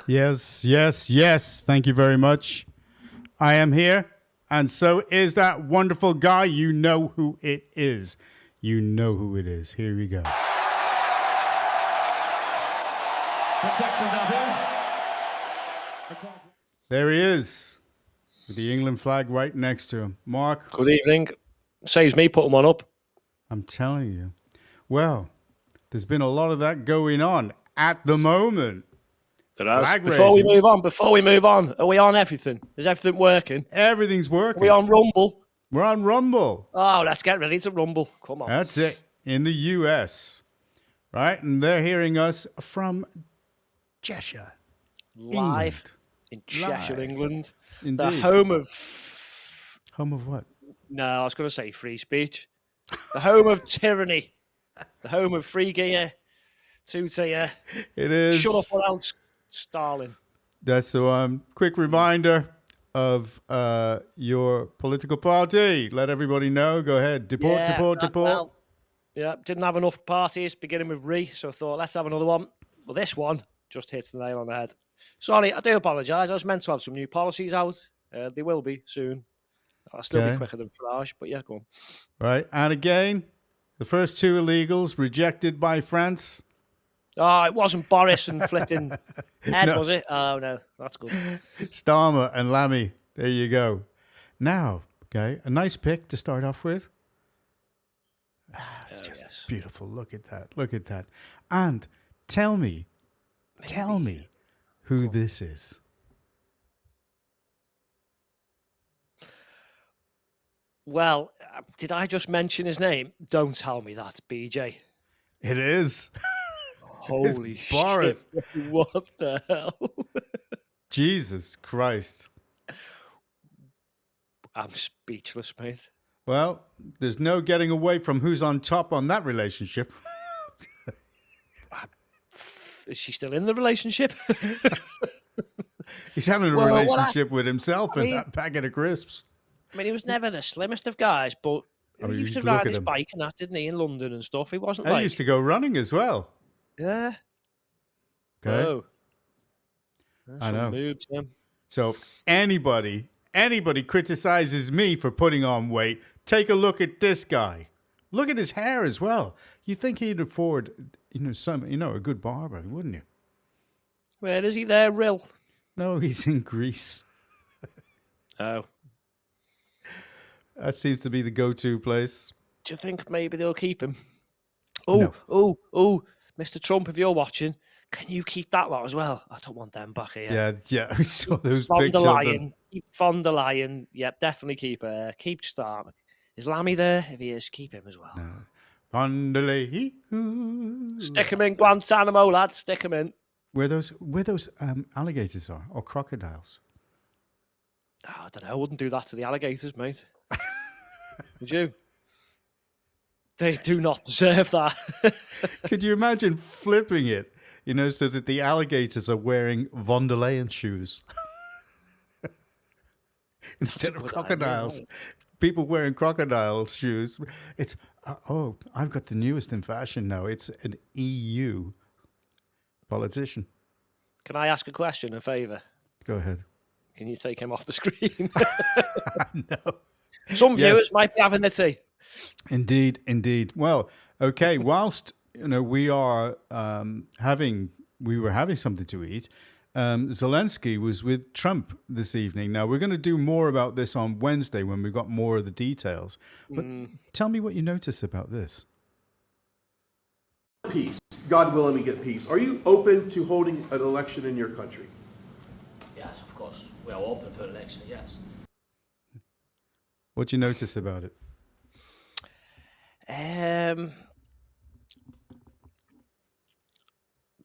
Yes, yes, yes. Thank you very much. I am here, and so is that wonderful guy. You know who it is. You know who it is. Here we go. There he is, with the England flag right next to him. Mark. Good evening. Saves me putting one up. I'm telling you. Well, there's been a lot of that going on at the moment. Before we move on, are we on everything? Is everything working? Everything's working. Are we on Rumble? We're on Rumble. Oh, let's get ready to rumble. Come on. That's it. In the US. Right? And they're hearing us from Cheshire. Live in Cheshire, England. Indeed. The home of... Home of what? No, I was going to say free speech. The home of tyranny. The home of free gear. Two-tier. It is. Shut up or else, Stalin. That's the one. Quick reminder of your political party. Let everybody know. Go ahead. Deport. Well, yeah, didn't have enough parties beginning with Re, so I thought, let's have another one. Well, this one just hits the nail on the head. Sorry, I do apologise. I was meant to have some new policies out. They will be soon. I'll still be quicker than Farage, but yeah, go on. Right, and again, the first two illegals rejected by France. Oh, it wasn't Boris and flipping Ed, no. Was it? Oh, no, that's good. Starmer and Lammy, there you go. Now, okay, a nice pick to start off with. It's just beautiful. Look at that. And tell me who this is. Well, did I just mention his name? Don't tell me that's BJ. It is. Holy shit. Boris. What the hell? Jesus Christ. I'm speechless, mate. Well, there's no getting away from who's on top on that relationship. Is she still in the relationship? He's having a relationship with himself and that packet of crisps. I mean, he was never the slimmest of guys, but he used to ride his bike and that, didn't he, in London and stuff? He wasn't He used to go running as well. Yeah. Okay. Oh. I know. Moves, yeah. So if anybody criticizes me for putting on weight, take a look at this guy. Look at his hair as well. You think he'd afford, a good barber, wouldn't you? Where is he there, Rill? No, he's in Greece. Oh. That seems to be the go-to place. Do you think maybe they'll keep him? Oh, Mr. Trump, if you're watching, can you keep that lot as well? I don't want them back here. Yeah, I saw those pictures. Keep von der Leyen. Yep, definitely keep her. Keep Starmer. Is Lammy there? If he is, keep him as well. No. Von der Leyen. Stick him in Guantanamo, lad. Stick him in. Where those alligators are, or crocodiles? Oh, I don't know. I wouldn't do that to the alligators, mate. Would you? They do not deserve that. Could you imagine flipping it, so that the alligators are wearing von der Leyen shoes instead of crocodiles? Idea, people wearing crocodile shoes. It's I've got the newest in fashion now. It's an EU politician. Can I ask a question, a favour? Go ahead. Can you take him off the screen? No. Some viewers might be having the tea. Indeed. Well, okay. Whilst we were having something to eat. Zelensky was with Trump this evening. Now, we're going to do more about this on Wednesday when we've got more of the details. But tell me what you notice about this. Peace. God willing, we get peace. Are you open to holding an election in your country? Yes, of course. We are open for election, yes. What do you notice about it?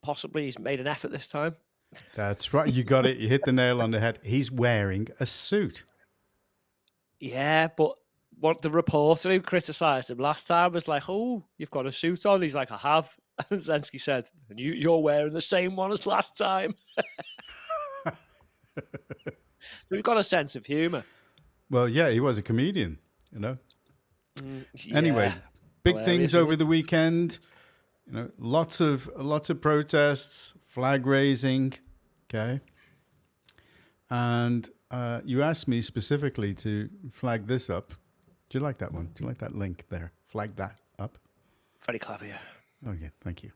Possibly he's made an effort this time. That's right. You got it. You hit the nail on the head. He's wearing a suit. Yeah, but what the reporter who criticised him last time was like, "Oh, you've got a suit on." He's like, "I have." And Zelensky said, "And you're wearing the same one as last time." We've got a sense of humour. Well, yeah, he was a comedian, Yeah. Anyway, big things over the weekend. Lots of protests, flag raising. Okay. And you asked me specifically to flag this up. Do you like that one? Do you like that link there? Flag that up. Very clever, yeah. Okay, thank you.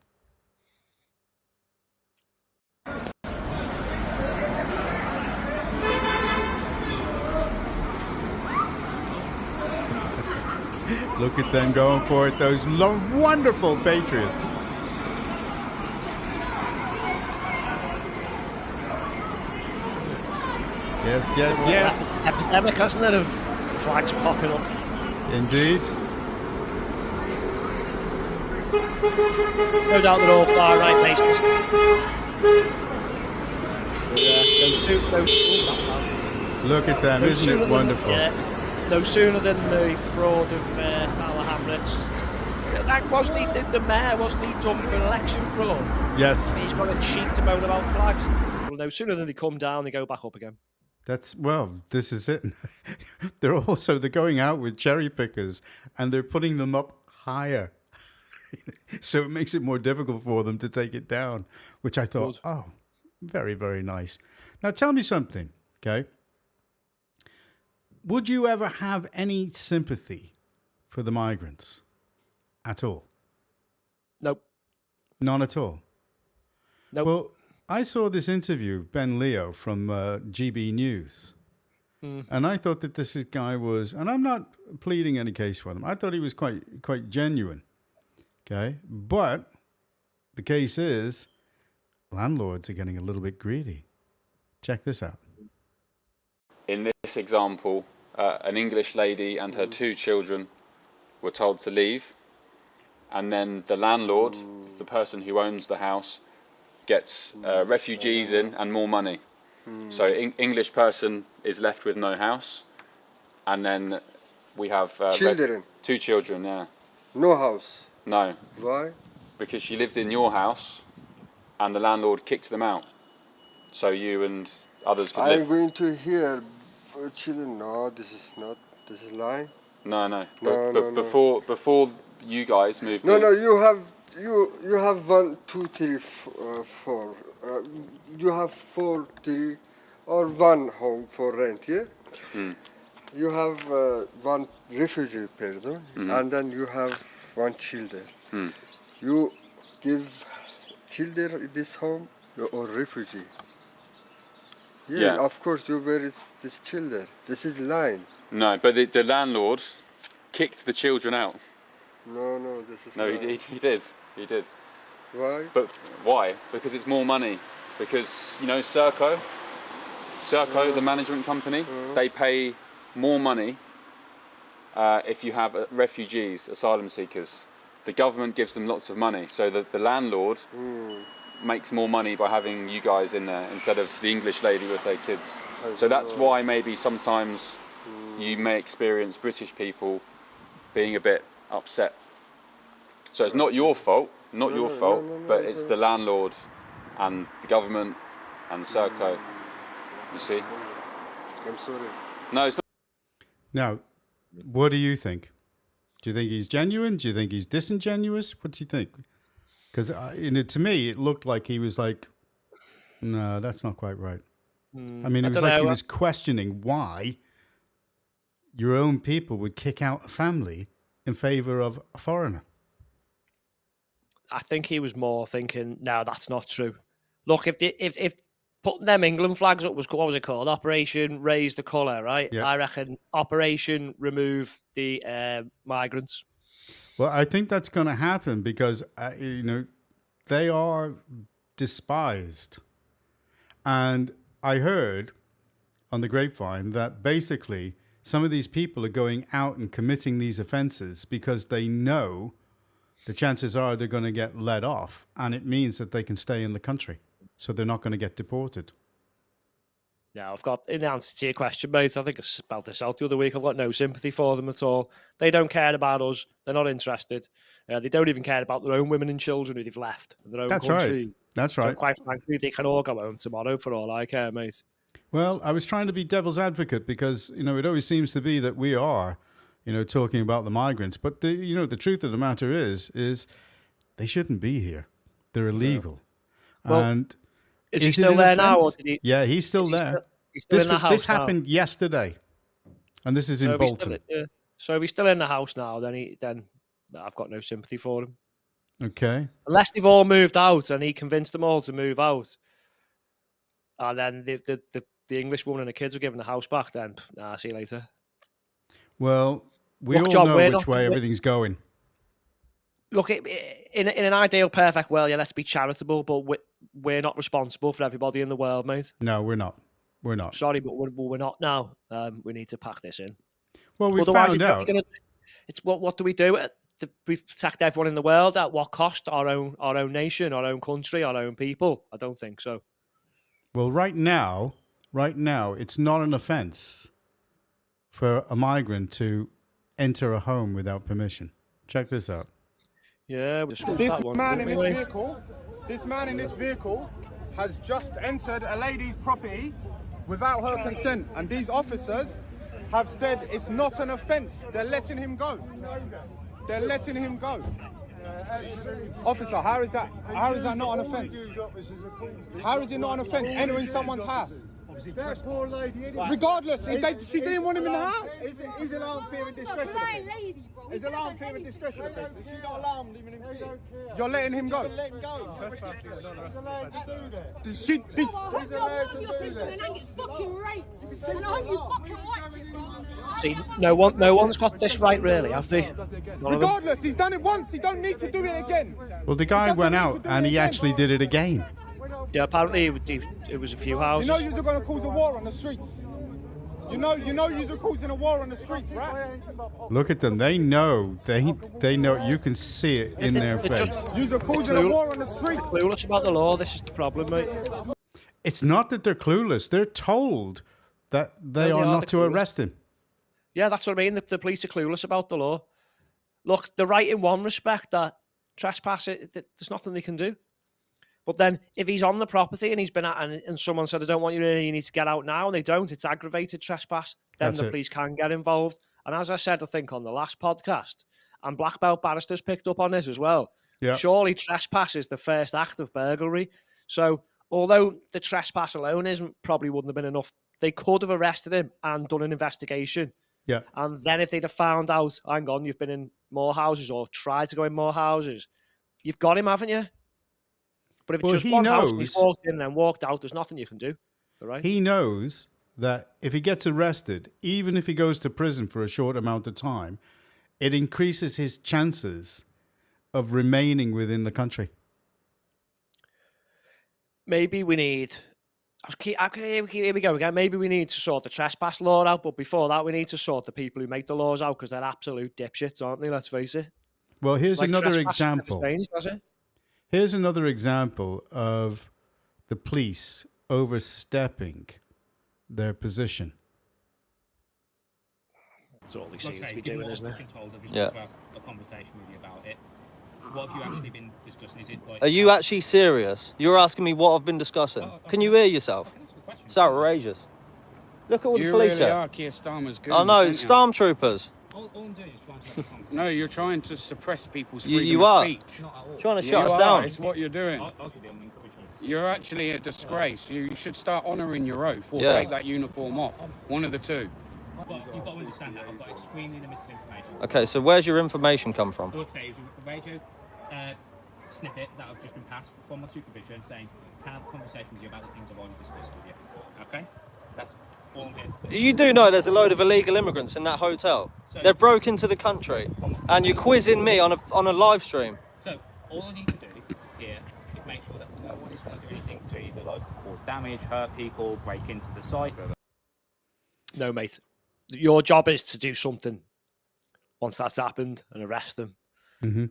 Look at them going for it, those wonderful Patriots. Yes, yes, yes. Epidemic, hasn't it, of flags popping up? Indeed. No doubt they're all far right nations. Look at them, isn't it wonderful? No sooner than the fraud of Tower Hamlets. That wasn't he, the mayor, wasn't he done for election fraud? Yes. He's got a cheat to moan about flags. Well, no sooner than they come down, they go back up again. This is it. They're going out with cherry pickers and they're putting them up higher. So it makes it more difficult for them to take it down, which I thought, very, very nice. Now tell me something, okay? Would you ever have any sympathy for the migrants at all? Nope. None at all? Nope. Well, I saw this interview of Ben Leo from GB News, and I thought that this guy was, and I'm not pleading any case for him, I thought he was quite genuine, okay? But the case is, landlords are getting a little bit greedy. Check this out. In this example, an English lady and her 2 children were told to leave, and then the landlord, the person who owns the house, gets refugees in and more money. So English person is left with no house, and then we have children. 2 children. Yeah. No house. No. Why? Because she lived in your house, and the landlord kicked them out. So you and others could live. I'm going to hear children. No, this is not. This is lie. No. No. Before you guys moved. No, in, no. You have 1, 2, 3, 4. You have 4, 3, or 1 home for rent. Yeah. You have 1 refugee person, and then you have 1 children. You give children in this home or refugee. Yeah, of course you bury this children. This is line. No, but the landlord kicked the children out. No, this is No, he did. Why? But why? Because it's more money. Because, Serco, the management company, they pay more money if you have refugees, asylum seekers. The government gives them lots of money, so the landlord makes more money by having you guys in there instead of the English lady with their kids. So that's why maybe sometimes you may experience British people being a bit upset. So it's not your fault, but it's the landlord and the government and Serco. You see? I'm sorry. No, it's not. Now, what do you think? Do you think he's genuine? Do you think he's disingenuous? What do you think? Because to me, it looked like he was like, no, that's not quite right. I mean, it was like he was questioning why your own people would kick out a family in favor of a foreigner. I think he was more thinking, no, that's not true. Look, if putting them England flags up was, what was it called? Operation Raise the Colour, right? Yeah. I reckon Operation Remove the Migrants. Well, I think that's going to happen because, they are despised. And I heard on the grapevine that basically some of these people are going out and committing these offenses because they know the chances are they're going to get let off, and it means that they can stay in the country. So they're not going to get deported. Yeah, I've got, in answer to your question, mate, I think I spelled this out the other week. I've got no sympathy for them at all. They don't care about us. They're not interested. They don't even care about their own women and children who they've left in their own country. Right. That's right. So quite frankly, they can all go home tomorrow for all I care, mate. Well, I was trying to be devil's advocate because, it always seems to be that we are, talking about the migrants. But, the truth of the matter is they shouldn't be here. They're illegal. Yeah. Well, and Is he Is it still an there now? Or offence? did he, Yeah, he's still is he there. he's still in the house This now? happened yesterday, and this is in So if he's still, Bolton. so if he's still in the house now, then I've got no sympathy for him. Okay. Unless they've all moved out and he convinced them all to move out, and then the English woman and the kids were given the house back, then see you later. Well, we Look, all John, know we're which not- way everything's going. Look, in an ideal, perfect world, yeah, let's be charitable, but we're not responsible for everybody in the world, mate. No, we're not. We're not. Sorry, but we're not now. We need to pack this in. Well, we Otherwise, found out. It's what do we do? We protect everyone in the world at what cost? Our own nation, our own country, our own people? I don't think so. Well, right now, it's not an offence for a migrant to enter a home without permission. Check this out. Yeah, we discussed This that one. man didn't in we, this mate? vehicle, has just entered a lady's property without her consent, and these officers have said it's not an offence. They're letting him go. They're letting him go. Officer, how is that not an offence? How is it not an offence entering someone's house? That poor lady. Regardless, she didn't want him in the house. Is alarm fear and discretion offence? Is alarm fear and discretion offence? Is she not alarmed leaving him fear? You're letting him go. Let him go. She He's allowed to do that. did. See, no one's got this right, really, have they? None of them. Regardless, he's done it once. He don't need to do it again. Well, the guy went out and he actually did it again. Yeah, apparently it was a few houses. You know you're going to cause a war on the streets. You know you're causing a war on the streets, right? Look at them. They know. They know. You can see it in their face. You're causing a war on the streets. Clueless about the law. This is the problem, mate. It's not that they're clueless. They're told that they No, are they are not the to clueless. arrest him. Yeah, that's what I mean. The police are clueless about the law. Look, they're right in one respect that trespass, there's nothing they can do. But then if he's on the property and he's been at, and someone said, I don't want you in, you need to get out now, and they don't, it's aggravated trespass, then That's the it. police can get involved. And as I said, I think on the last podcast, and black belt barristers picked up on this as well, Yeah. surely trespass is the first act of burglary. So although the trespass alone probably wouldn't have been enough, they could have arrested him and done an investigation. Yeah. And then if they'd have found out, hang on, you've been in more houses or tried to go in more houses, you've got him, haven't you? But if it's Well, just he one house and he's knows- walked in and then walked out, there's nothing you can do. All right? He knows that if he gets arrested, even if he goes to prison for a short amount of time, it increases his chances of remaining within the country. Maybe we need... Here we go again. Maybe we need to sort the trespass law out, but before that, we need to sort the people who make the laws out because they're absolute dipshits, aren't they? Let's face it. Well, here's Like another trespass never example. changed, has it? Here's another example of the police overstepping their position. That's all they seem to be doing, isn't it? Yeah. A conversation with you about it. What have you actually been discussing? Is it like? Are you actually serious? You're asking me what I've been discussing. Can you hear yourself? It's outrageous. Look at all the police really here. are Keir Starmer's goons, I know, aren't you? stormtroopers. All I'm doing is trying to have a conversation. No, you're trying to suppress people's You- freedom you of are. speech. Not at all. Trying to You shut us are. down. It's what you're doing. I'm encouraging you. You're actually a disgrace. You should start honouring your oath or Yeah. take that uniform off. One of the two. You've got to understand that I've got extremely limited information. Okay, so where's your information come from? I would say it was a radio snippet that I've just been passed from my supervision saying, can I have a conversation with you about the things I've already discussed with you? Okay? That's all I'm here to do. You do know there's a load of illegal immigrants in that hotel. They've broke into the country, and you're quizzing me on a live stream. So, all I need to do here is make sure that no one is going to do anything to either like cause damage, hurt people, break into the site. No, mate. Your job is to do something once that's happened and arrest them. Mm-hmm.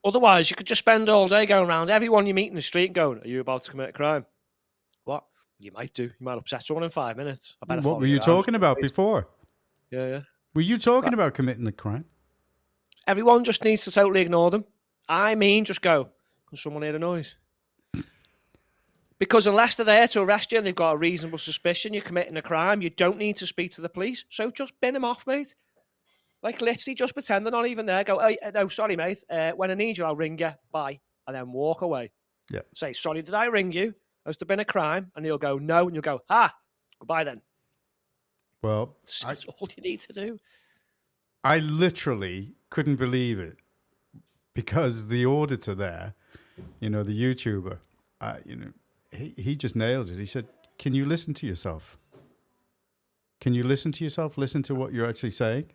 Otherwise, you could just spend all day going around everyone you meet in the street going, are you about to commit a crime? What? You might do. You might upset someone in 5 minutes. I better What follow were you around. talking about before? Yeah. Were you talking about committing a crime? Everyone just needs to totally ignore them. I mean, just go, can someone hear the noise? Because unless they're there to arrest you and they've got a reasonable suspicion you're committing a crime, you don't need to speak to the police. So just bin them off, mate. Like, literally, just pretend they're not even there. Go, oh, no, sorry, mate. When I need you, I'll ring you. Bye. And then walk away. Yeah. Say, sorry, did I ring you? Has there been a crime? And he'll go, no. And you'll go, goodbye then. Well, That's all you need to do. I literally couldn't believe it because the auditor there, the YouTuber, he just nailed it. He said, can you listen to yourself? Can you listen to yourself? Listen to what you're actually saying?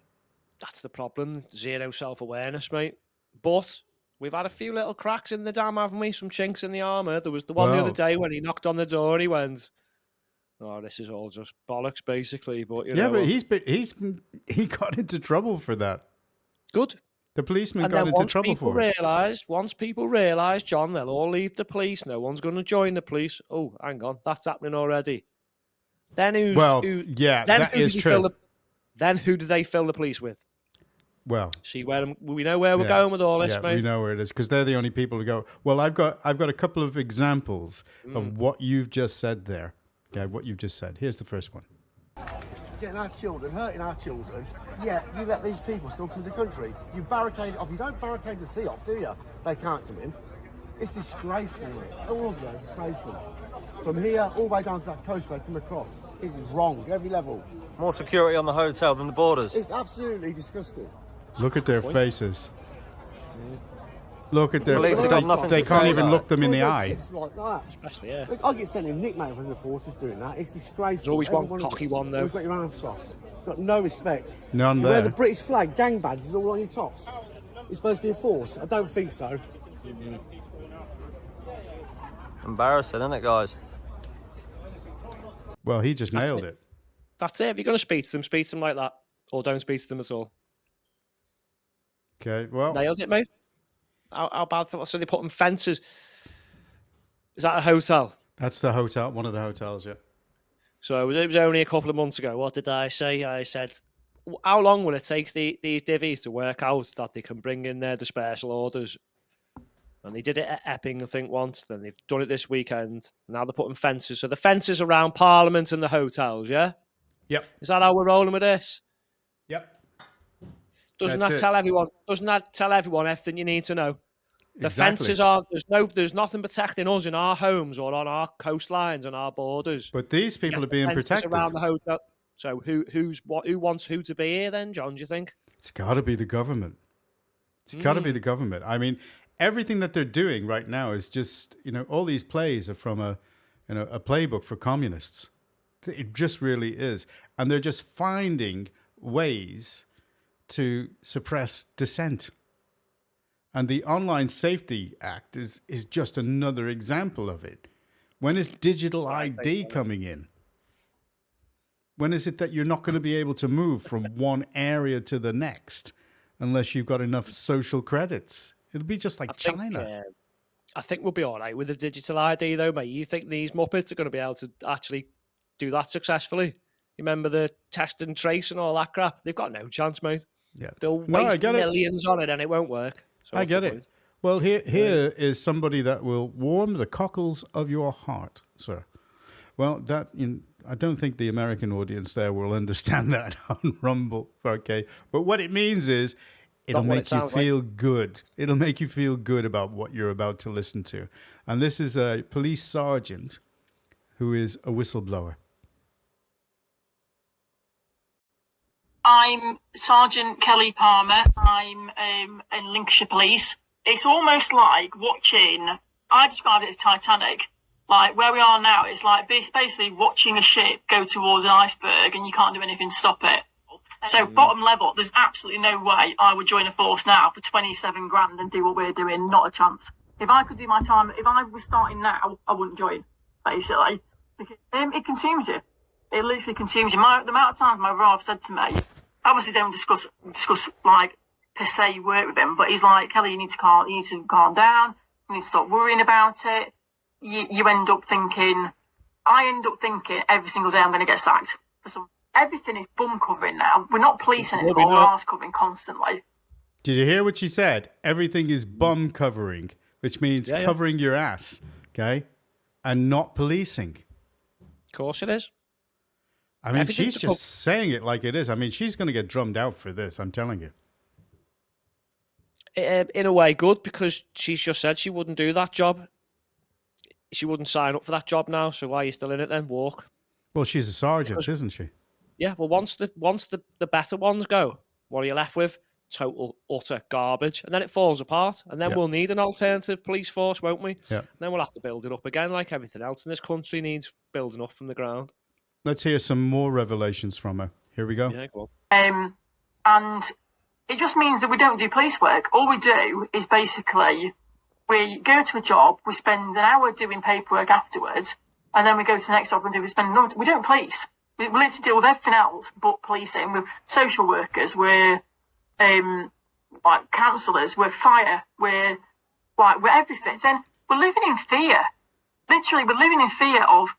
That's the problem. Zero self-awareness, mate. But we've had a few little cracks in the dam, haven't we? Some chinks in the armour. There was the one the other day when he knocked on the door and he went, oh, this is all just bollocks, basically. But but he got into trouble for that. Good. The policeman got into trouble for it. Once people realise, John, they'll all leave the police. No one's going to join the police. Oh, hang on, that's happening already. Then that is true. Then who do they fill the police with? Well, we know where we're going with all this, mate. We know where it is because they're the only people who go. Well, I've got a couple of examples of what you've just said there. Okay, what you've just said. Here's the first one. Getting our children, hurting our children. Yeah, you let these people still come to the country. You barricade it off. You don't barricade the sea off, do you? They can't come in. It's disgraceful. All of them, disgraceful. From here all the way down to that coast where they come across. It is wrong at every level. More security on the hotel than the borders. It's absolutely disgusting. Look at their faces. Look at their police faces. have nothing They to can't say even about look them in the eye. It's like that. Especially, yeah. Look, I get sent in nickname from the forces doing that. It's disgraceful. There's always one cocky one, though. Always got your arms crossed. Got no respect. None you there. wear the British flag, gang badges all on your tops. It's supposed to be a force. I don't think so. Embarrassing, isn't it, guys? Well, he just nailed it. That's it. If you're going to speak to them like that. Or don't speak to them at all. Okay, well. Nailed it, mate. How bad? So they put in fences. Is that a hotel? That's the hotel, one of the hotels, yeah. So it was only a couple of months ago. What did I say? I said, how long will it take these divvies to work out that they can bring in the special orders? And they did it at Epping, I think, once. Then they've done it this weekend. Now they're putting fences. So the fences around Parliament and the hotels, yeah? Yep. Is that how we're rolling with this? Yep. Doesn't that tell everyone everything you need to know? The fences are there's nothing protecting us in our homes or on our coastlines and our borders. But these people are being protected around the hotel. So who wants who to be here then, John? Do you think it's got to be the government? It's got to be the government. I mean, everything that they're doing right now is just all these plays are from a playbook for communists. It just really is, and they're just finding ways to suppress dissent. And the Online Safety Act is just another example of it. When is digital ID coming in? When is it that you're not going to be able to move from one area to the next unless you've got enough social credits? It'll be just like China. I think we'll be all right with the digital ID, though, mate. You think these Muppets are going to be able to actually do that successfully? You remember the test and trace and all that crap? They've got no chance, mate. Yeah. They'll waste millions on it and it won't work. So I get it. Well, here is somebody that will warm the cockles of your heart, sir. Well, I don't think the American audience there will understand that on Rumble, okay? But what it means is it'll make you feel good. It'll make you feel good about what you're about to listen to. And this is a police sergeant who is a whistleblower. I'm Sergeant Kelly Palmer. I'm in Lincolnshire Police. It's almost like watching, I describe it as Titanic. Like where we are now, it's like basically watching a ship go towards an iceberg and you can't do anything to stop it. So bottom level, there's absolutely no way I would join a force now for 27 grand and do what we're doing. Not a chance. If I could do my time, if I was starting now, I wouldn't join, basically. Because it consumes you. It literally consumes you. The amount of times my brother said to me, obviously don't discuss like per se work with him, but he's like, Kelly, you need to calm down. You need to stop worrying about it. You end up thinking, I end up thinking every single day I'm going to get sacked. Everything is bum covering now. We're not policing anymore. We're arse covering constantly. Did you hear what she said? Everything is bum covering, which means covering your ass, okay, and not policing. Of course it is. I mean, she's just saying it like it is. I mean, she's going to get drummed out for this, I'm telling you. In a way, good, because she's just said she wouldn't do that job. she wouldn't sign up for that job now. So why are you still in it then? Walk. Well, she's a sergeant, isn't she? Yeah. Well, once the better ones go, what are you left with? Total utter garbage, and then it falls apart, and then Yeah. we'll need an alternative police force, won't we? Yeah. Then we'll have to build it up again, like everything else in this country needs building up from the ground. Let's hear some more revelations from her. Here we go. Yeah, go on. And it just means that we don't do police work. All we do is basically we go to a job, we spend an hour doing paperwork afterwards, and then we go to the next job and we spend another. We don't police. We literally deal with everything else but policing. We're social workers. We're like counsellors. We're fire. We're everything. Then we're living in fear. Literally, we're living in fear of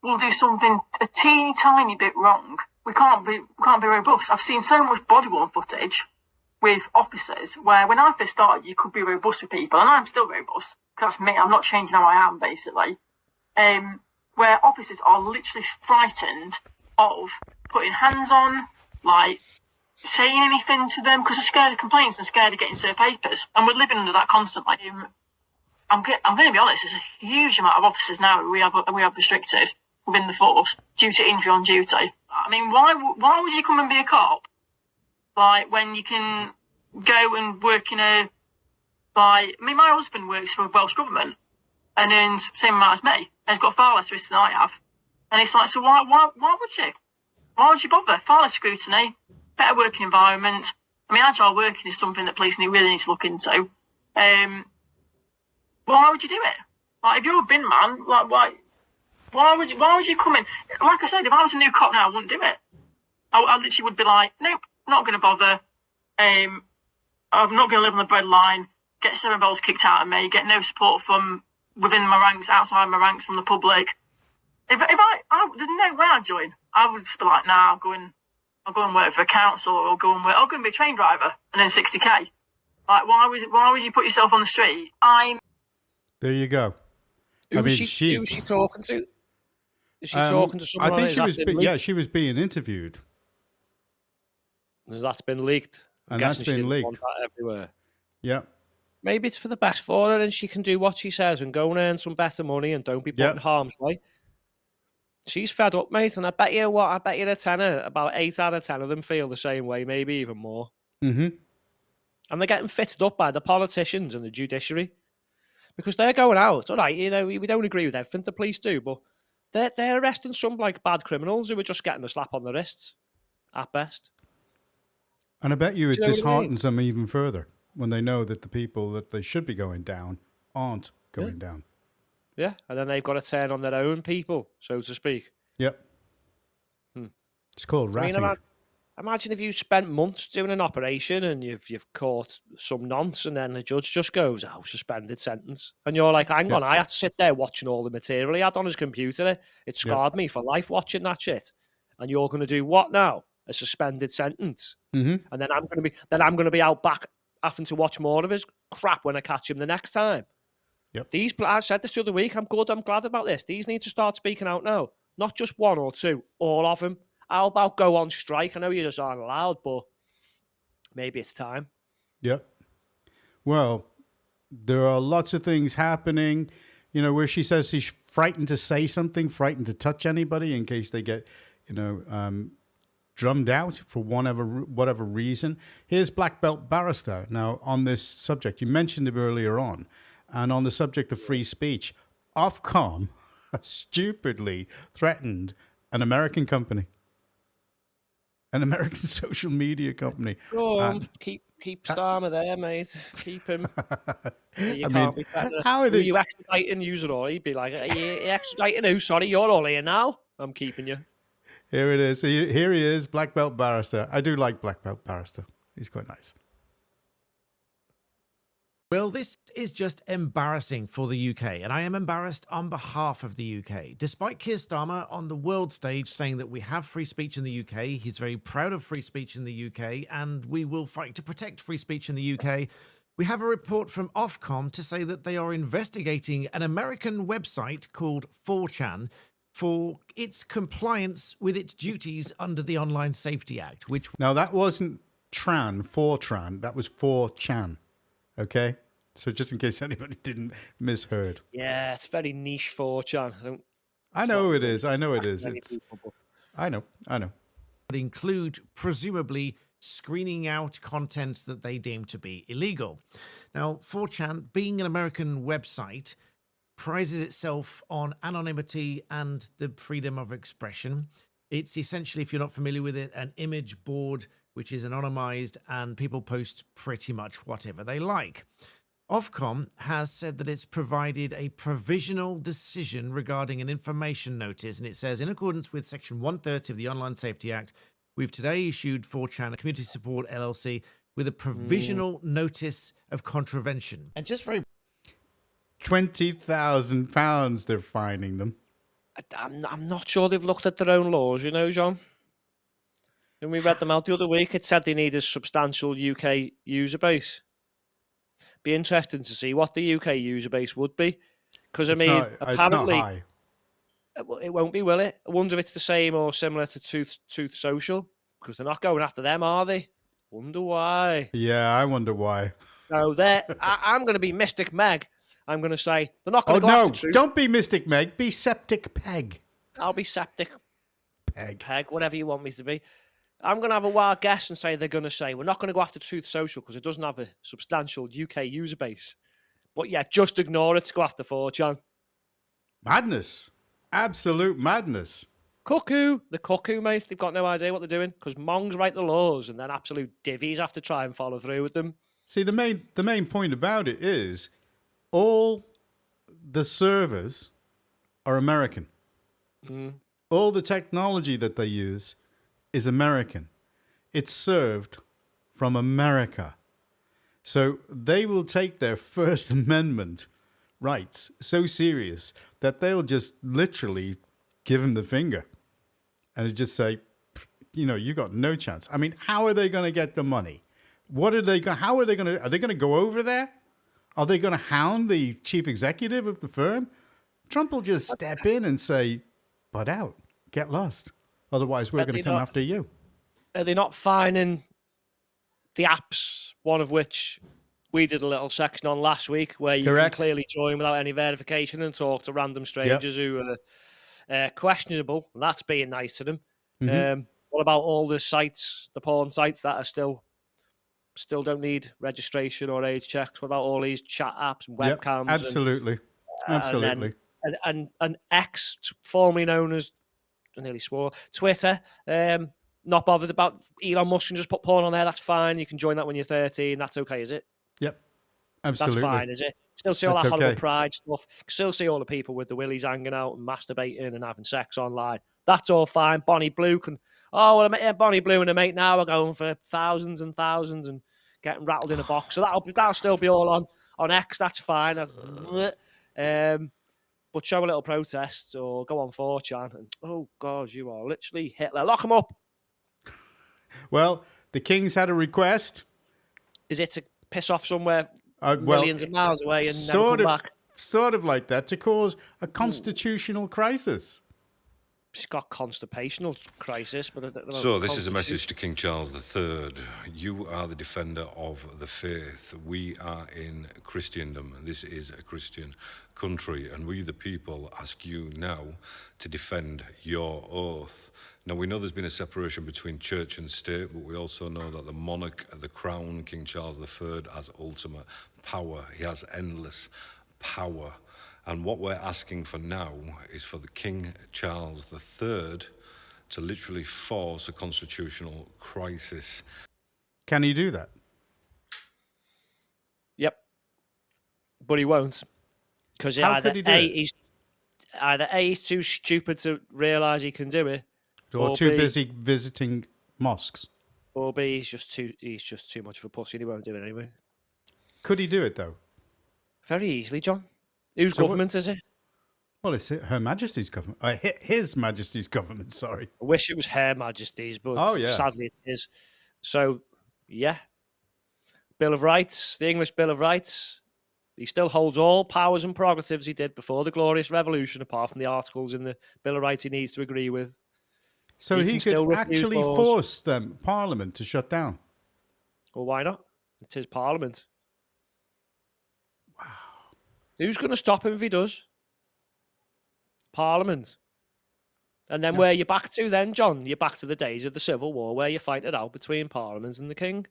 we'll do something a teeny tiny bit wrong. We can't be robust. I've seen so much body-worn footage with officers where when I first started, you could be robust with people, and I'm still robust because that's me. I'm not changing how I am, basically. Where officers are literally frightened of putting hands on, like saying anything to them because they're scared of complaints and scared of getting served papers, and we're living under that constantly. I'm going to be honest. There's a huge amount of officers now we have restricted within the force due to injury on duty. I mean, why would you come and be a cop? Like when you can go and work in a my husband works for the Welsh government and earns the same amount as me. And he's got far less risk than I have. And it's like, so why would you? Why would you bother? Far less scrutiny, better working environment. I mean, agile working is something that police really need to look into. Why would you do it? Like, if you're a bin man, like, why would you come in? Like I said, if I was a new cop now, I wouldn't do it. I literally would be like, nope, not going to bother. I'm not going to live on the breadline, get 7 balls kicked out of me, get no support from within my ranks, outside my ranks, from the public. If I there's no way I'd join. I would just be like, nah, I'll go and work for a council, or I'll go and be a train driver and then 60k. Like, why would you put yourself on the street? There you go. Who's she talking to? Is she talking to someone? I think she was. She was being interviewed. That's been leaked. And that's been leaked. Want that everywhere. Yeah. Maybe it's for the best for her, and she can do what she says and go and earn some better money and don't be put in harm's way. She's fed up, mate, and I bet you a tenner, about 8 out of 10 of them feel the same way, maybe even more. Mm-hmm. And they're getting fitted up by the politicians and the judiciary because they're going out. All right, you know, we don't agree with everything the police do, but they're arresting some like bad criminals who are just getting a slap on the wrists at best. And I bet you it Do you know what I disheartens them even further when they know that the people that they should be going down aren't going down. Yeah, and then they've got to turn on their own people, so to speak. Yep. It's called ratting. I mean, imagine if you spent months doing an operation and you've caught some nonce, and then the judge just goes, "Oh, suspended sentence," and you're like, "Hang on, I had to sit there watching all the material he had on his computer. It scarred me for life watching that shit." And you're going to do what now? A suspended sentence, and then I'm going to be out back having to watch more of his crap when I catch him the next time. Yep. I said this the other week. I'm glad about this. These need to start speaking out now. Not just one or two, all of them. How about go on strike? I know you just aren't allowed, but maybe it's time. Yep. Well, there are lots of things happening, you know, where she says she's frightened to say something, frightened to touch anybody in case they get, drummed out for whatever reason. Here's Black Belt Barrister. Now, on this subject, you mentioned it earlier on, and on the subject of free speech, Ofcom stupidly threatened an American company, an American social media company. Go on, keep Starmer there, mate. Keep him. Can't be better. How are they? You extraditing user or he'd be like, "Are you extraditing who? Sorry, you're all here now. I'm keeping you." Here it is. Here he is, Black Belt Barrister. I do like Black Belt Barrister. He's quite nice. Well, this is just embarrassing for the UK, and I am embarrassed on behalf of the UK. Despite Keir Starmer on the world stage saying that we have free speech in the UK, he's very proud of free speech in the UK, and we will fight to protect free speech in the UK, we have a report from Ofcom to say that they are investigating an American website called 4chan for its compliance with its duties under the Online Safety Act, which... Now, that wasn't Fortran, that was 4chan. Okay, So just in case anybody didn't misheard. Yeah, it's very niche 4chan. I know it is. I know it is. many It's. people, but- I know. Would include presumably screening out content that they deem to be illegal. Now, 4chan, being an American website, prizes itself on anonymity and the freedom of expression. It's essentially, if you're not familiar with it, an image board which is anonymized and people post pretty much whatever they like. Ofcom has said that it's provided a provisional decision regarding an information notice, and it says, in accordance with Section 130 of the Online Safety Act, we've today issued 4chan, a community support LLC, with a provisional notice of contravention. And just very £20,000 they're fining them. I'm not sure they've looked at their own laws, you know, John. When we read them out the other week, it said they need a substantial UK user base. Be interesting to see what the UK user base would be. Because, I mean, apparently... It's not high. It won't be, will it? I wonder if it's the same or similar to Truth Social. Because they're not going after them, are they? Wonder why. Yeah, I wonder why. No, I'm going to be Mystic Meg. I'm going to say, they're not going Oh, to go no, after Truth. don't be Mystic Meg. Be Septic Peg. I'll be Septic Peg. whatever you want me to be. I'm going to have a wild guess and say they're going to say, we're not going to go after Truth Social because it doesn't have a substantial UK user base. But yeah, just ignore it to go after 4chan. Madness. Absolute madness. Cuckoo. The cuckoo, mate. They've got no idea what they're doing because Mongs write the laws and then absolute divvies have to try and follow through with them. See, the main point about it is all the servers are American. All the technology that they use is American. It's served from America. So they will take their First Amendment rights so serious that they'll just literally give him the finger and just say, you got no chance. I mean, how are they going to get the money? Are they going to go over there? Are they going to hound the chief executive of the firm? Trump will just step in and say, butt out, get lost. Otherwise, we're going to come after you. Are they not fining the apps, one of which we did a little section on last week, where you can clearly join without any verification and talk to random strangers who are questionable? And that's being nice to them. Mm-hmm. What about all the sites, the porn sites that are still don't need registration or age checks? What about all these chat apps and webcams? Absolutely. Absolutely. And X, formerly known as, I nearly swore, Twitter, not bothered about Elon Musk and just put porn on there. That's fine. You can join that when you're 13. That's okay, is it? Yep. Absolutely. That's fine, is it? Still see all That's that horrible okay. pride stuff. Still see all the people with the willies hanging out and masturbating and having sex online. That's all fine. Bonnie Blue can... Oh, well, Bonnie Blue and her mate now are going for thousands and thousands and getting rattled in a box. So that'll still be all on X. That's fine. But show a little protest or go on 4chan and, oh, God, you are literally Hitler. Lock him up. Well, the Kings had a request. Is it to piss off somewhere millions of miles away and never come back? Sort of like that, to cause a constitutional crisis. It's got constipational crisis, but I don't know. So this is a message to King Charles III. You are the defender of the faith. We are in Christendom. This is a Christian country, and we the people ask you now to defend your oath. Now, we know there's been a separation between church and state, but we also know that the monarch, the crown, King Charles III, has ultimate power. He has endless power. And what we're asking for now is for the King Charles III to literally force a constitutional crisis. Can he do that? Yep. But he won't. Because either he's too stupid to realise he can do it, or too busy visiting mosques, or B, he's just too much of a pussy and he won't do it anyway. Could he do it though? Very easily, John. Whose government is it? Well, it's Her Majesty's government. His Majesty's government, sorry. I wish it was Her Majesty's, but sadly it is. So, yeah. Bill of Rights, the English Bill of Rights. He still holds all powers and prerogatives he did before the Glorious Revolution, apart from the articles in the Bill of Rights he needs to agree with. So he could actually force Parliament to shut down. Well, why not? It's his Parliament. Who's going to stop him if he does? Parliament. And then where are you back to then, John? You're back to the days of the Civil War where you fight it out between Parliament and the King.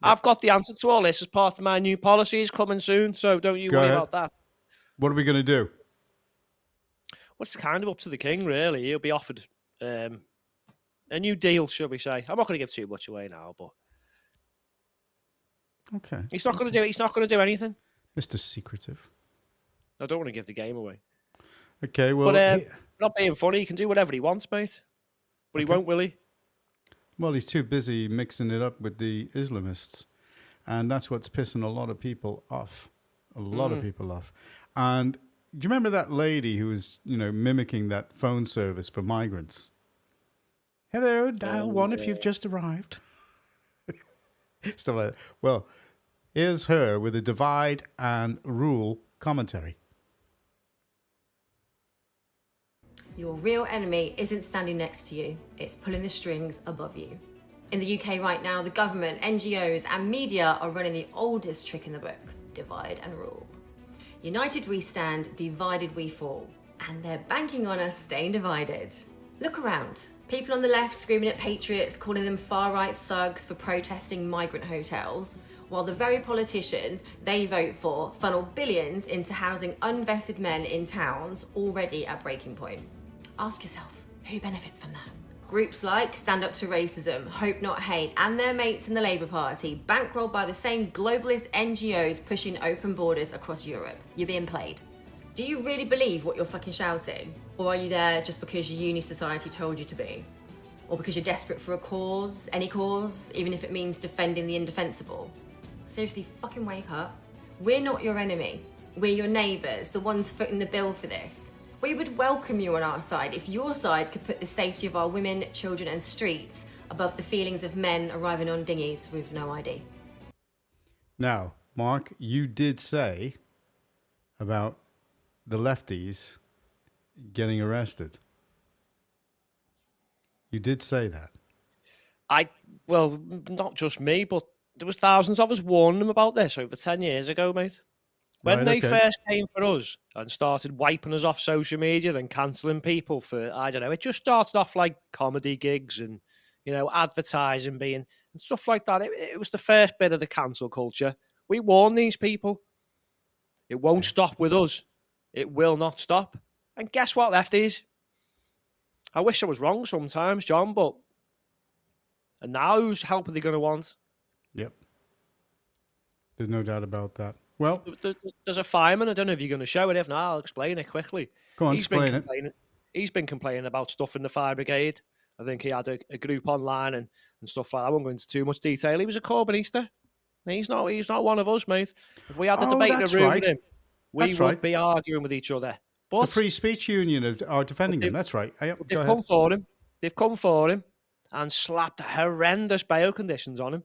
I've got the answer to all this as part of my new policies coming soon, so don't you worry about that. What are we going to do? Well, it's kind of up to the King, really. He'll be offered a new deal, shall we say. I'm not going to give too much away now, but okay, he's not going to do. He's not going to do anything. Mr. Secretive. I don't want to give the game away. Okay, well, but not being funny, he can do whatever he wants, mate. But he won't, will he? Well, he's too busy mixing it up with the Islamists, and that's what's pissing a lot of people off. A lot of people off. And do you remember that lady who was, mimicking that phone service for migrants? Hello, dial 1 if you've just arrived. Stuff like that. Well, here's her with a divide and rule commentary. Your real enemy isn't standing next to you, it's pulling the strings above you. In the UK right now, the government, NGOs and media are running the oldest trick in the book, divide and rule. United we stand, divided we fall. And they're banking on us staying divided. Look around. People on the left screaming at patriots, calling them far-right thugs for protesting migrant hotels, while the very politicians they vote for funnel billions into housing unvetted men in towns already at breaking point. Ask yourself, who benefits from that? Groups like Stand Up to Racism, Hope Not Hate, and their mates in the Labour Party, bankrolled by the same globalist NGOs pushing open borders across Europe. You're being played. Do you really believe what you're fucking shouting? Or are you there just because your uni society told you to be? Or because you're desperate for a cause, any cause, even if it means defending the indefensible? Seriously, fucking wake up. We're not your enemy. We're your neighbours, the ones footing the bill for this. We would welcome you on our side if your side could put the safety of our women, children and streets above the feelings of men arriving on dinghies with no ID. Now, Mark, you did say about the lefties getting arrested. You did say that. Well, not just me, but there was thousands of us warning them about this over 10 years ago, mate. When they first came for us and started wiping us off social media and cancelling people for, I don't know, it just started off like comedy gigs and, advertising being and stuff like that. It was the first bit of the cancel culture. We warned these people. It won't stop with us. It will not stop. And guess what, lefties? I wish I was wrong sometimes, John, but and now whose help are they going to want? Yep. There's no doubt about that. Well, there's a fireman. I don't know if you're going to show it. If not, I'll explain it quickly. Go on, explain it. He's been complaining about stuff in the fire brigade. I think he had a group online and stuff like that. I won't go into too much detail. He was a Corbynista. He's not one of us, mate. If we had a debate in the room with him, we would be arguing with each other. But the Free Speech Union are defending him. That's right. They've come for him. They've come for him and slapped horrendous bail conditions on him.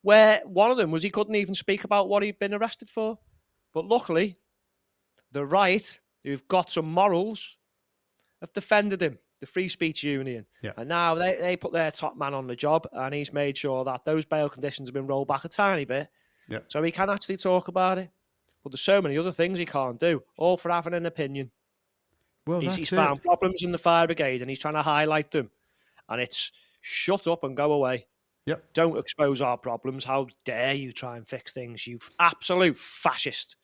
Where one of them was he couldn't even speak about what he'd been arrested for. But luckily, the right, who've got some morals, have defended him, the Free Speech Union. Yeah. And now they put their top man on the job and he's made sure that those bail conditions have been rolled back a tiny bit. Yeah. So he can actually talk about it. But there's so many other things he can't do, all for having an opinion. Well, he's found problems in the fire brigade and he's trying to highlight them. And it's shut up and go away. Yep. Don't expose our problems. How dare you try and fix things, you absolute fascist.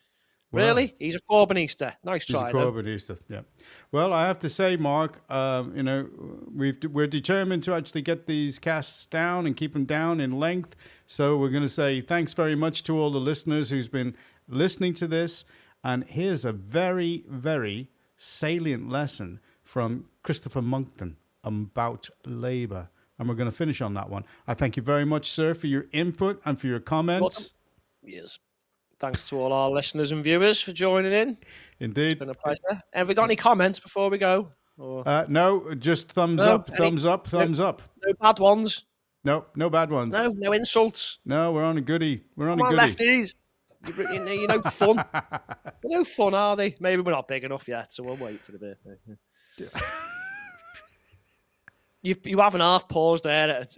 Well, really? He's a Corbynista. Nice try, He's a Corbynista, yeah. Well, I have to say, Mark, we're determined to actually get these casts down and keep them down in length. So we're going to say thanks very much to all the listeners who's been listening to this. And here's a very, very salient lesson from Christopher Monckton about Labour. And we're going to finish on that one. I thank you very much, sir, for your input and for your comments. Yes. Thanks to all our listeners and viewers for joining in. Indeed. It's been a pleasure. Have we got any comments before we go? Or... No, just thumbs up, thumbs up. No bad ones. No bad ones. No insults. No, we're on a goodie. We're on Come a on, goodie. lefties. You're no fun. They're no fun, are they? Maybe we're not big enough yet, so we'll wait for the birthday. You haven't half paused there at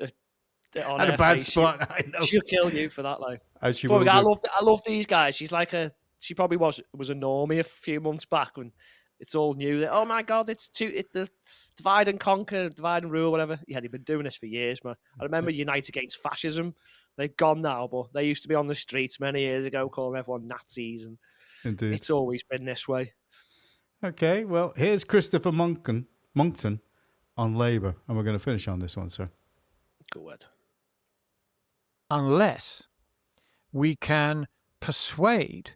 a bad spot. I know. She'll kill you for that, like. As she will. I love these guys. She's like a she probably was a normie a few months back when it's all new. That, oh my God, it's the divide and conquer, divide and rule, whatever. Yeah, they've been doing this for years, man. I remember Unite Against Fascism. They've gone now, but they used to be on the streets many years ago calling everyone Nazis, and Indeed. it's always been this way. Okay, well, here's Christopher Monkton on Labour, and we're going to finish on this one, sir. Go ahead. Unless we can persuade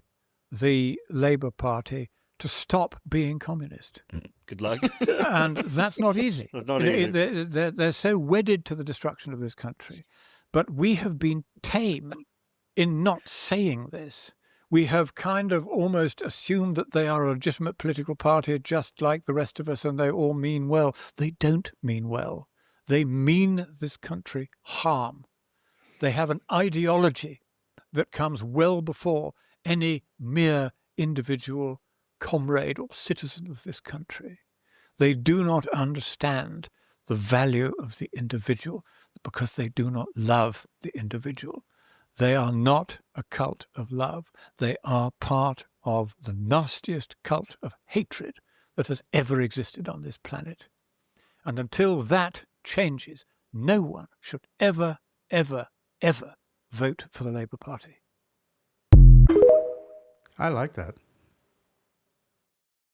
the Labour Party to stop being communist. Good luck. And that's not easy. Not easy. They're so wedded to the destruction of this country. But we have been tame in not saying this. We have kind of almost assumed that they are a legitimate political party just like the rest of us and they all mean well. They don't mean well. They mean this country harm. They have an ideology that comes well before any mere individual comrade or citizen of this country. They do not understand the value of the individual because they do not love the individual. They are not a cult of love. They are part of the nastiest cult of hatred that has ever existed on this planet. And until that changes, no one should ever, ever, ever vote for the Labour Party. I like that.